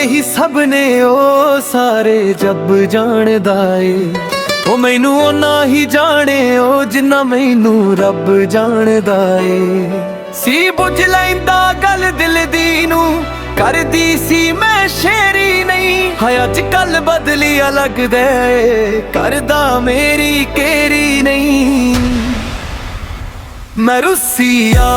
ही सब ने ओ सारे जब जाणदा ए ओ मैनू ओना ही जाने ओ जिन्ना मैनू रब जाणदा ए सी बुझ लैंदा गल दिल दी नू करदी सी मैं शेरी नहीं हाय अज कल बदली अलग दे करदा मेरी केरी नहीं मैं रुस्सी आ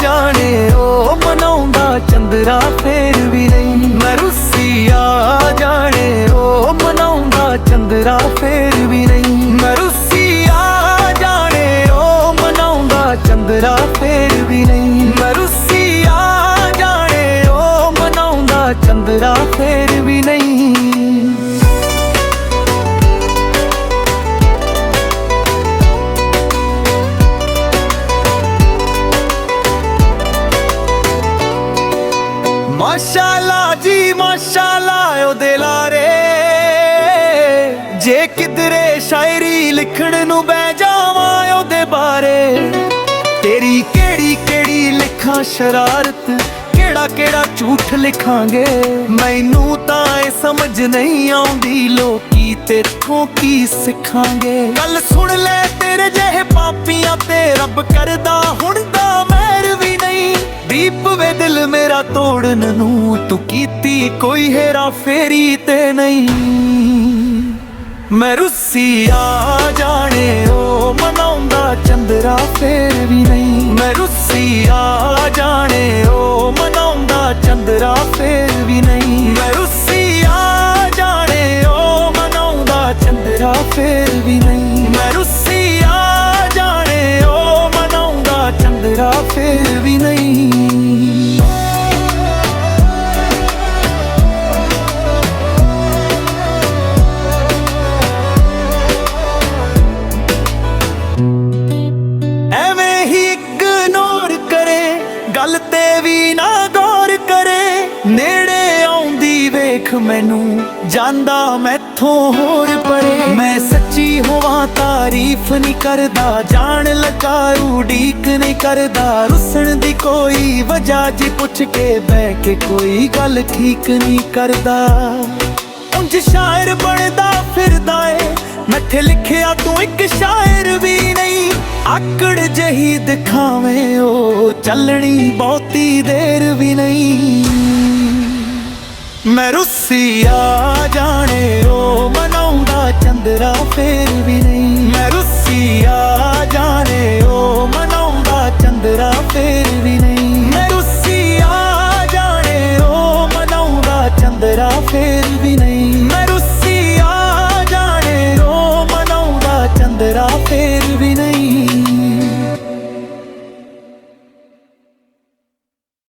जाने ओ मनाउंदा चंद्रा फेर भी नहीं मैं रुस्सी आ जाने ओ मनाउंदा चंद्रा फेर भी नहीं मैं रुस्सी आ जाने ओ मनाउंदा चंद्रा फेर भी नहीं मैं रुस्सी आ जाने ओ मनाउंदा चंद्रा फेर भी नहीं माशाअल्लाह जी माशाअल्लाह ओ दिलारे जे किधरे शायरी लिखण नू बह जावां ओदे बारे तेरी केड़ी केड़ी लिखां शरारत केड़ा केड़ा झूठ लिखांगे मैनू तां ए समझ नहीं आउंदी लोकी तेथों की सिखांगे गल सुन ले तेरे जेहे पापियां ते रब करदा हुण दा मैर भी नहीं दीप वे दिल मेरा तोड़न नू तू कीती कोई हेरा फेरी ते नहीं मैं रुस्सी आ जाने ओ मनाउंदा चंद्रा फेर भी नहीं मैं रुस्सी आ जाने ओ मनाउंदा चंद्रा फेर भी नहीं मैं रुस्सी आ जाने ओ मनाउंदा चंद्रा फेर भी नहीं मैं रुस्सी आ जाने ओ मनाउंदा चंद्रा फेर भी नहीं ਐਵੇਂ ਹੀ ਇਗਨੋਰ ਕਰੇ ਗੱਲ ਤੇ ਵੀ ਨਾ ਗੌਰ ਕਰੇ ਨੇੜੇ ਆਉਂਦੀ ਵੇਖ ਮੈਨੂੰ ਜਾਂਦਾ ਮੈਥੋਂ ਹੋਰ ਪਰੇ ਮੈਂ ਸੱਚੀ ਹੋਵਾਂ ਤਾਰੀਫ ਨਹੀਂ ਕਰਦਾ ਜਾਣ ਲੱਗਾ ਉਡੀਕ ਨਹੀਂ ਕਰਦਾ ਰੁੱਸਣ ਦੀ ਕੋਈ ਵਜ੍ਹਾ ਜੀ ਪੁੱਛ ਕੇ ਬਹਿ ਕੇ ਕੋਈ ਗੱਲ ਠੀਕ ਨਹੀਂ ਕਰਦਾ ਉਂਝ ਸ਼ਾਇਰ ਬਣਦਾ ਫਿਰਦਾ ਏ ਮੈਥੇ ਲਿਖਿਆ ਤੂੰ ਇੱਕ ਸ਼ਾਇਰ ਵੀ ਨਹੀਂ ਆਕੜ ਜਹੀ ਦਿਖਾਵੇਂ ਉਹ ਚੱਲਣੀ ਬਹੁਤੀ ਦੇਰ ਵੀ ਨਹੀਂ ਮੈਂ ਰੁੱਸੀ ਆ ਜਾਣੇ ਉਹ ਮਨਾਉਂਦਾ ਚੰਦਰਾ ਫੇਰ ਵੀ ਨਹੀਂ ਮੈਂ ਰੁੱਸੀ ਆ ਜਾਣੇ ਉਹ ਮਨਾਉਂਦਾ ਚੰਦਰਾ ਫੇਰ ਵੀ ਨਹੀਂ ਮੈਂ ਰੁੱਸੀ ਆ ਜਾਣੇ ਉਹ ਮਨਾਉਂਦਾ ਚੰਦਰਾ ਫੇਰ ਵੀ ਨਹੀਂ ਮੈਂ ਰੁੱਸੀ ਆ ਜਾਣੇ ਉਹ ਮਨਾਉਂਦਾ ਚੰਦਰਾ ਫੇਰ ਵੀ ਨਹੀਂ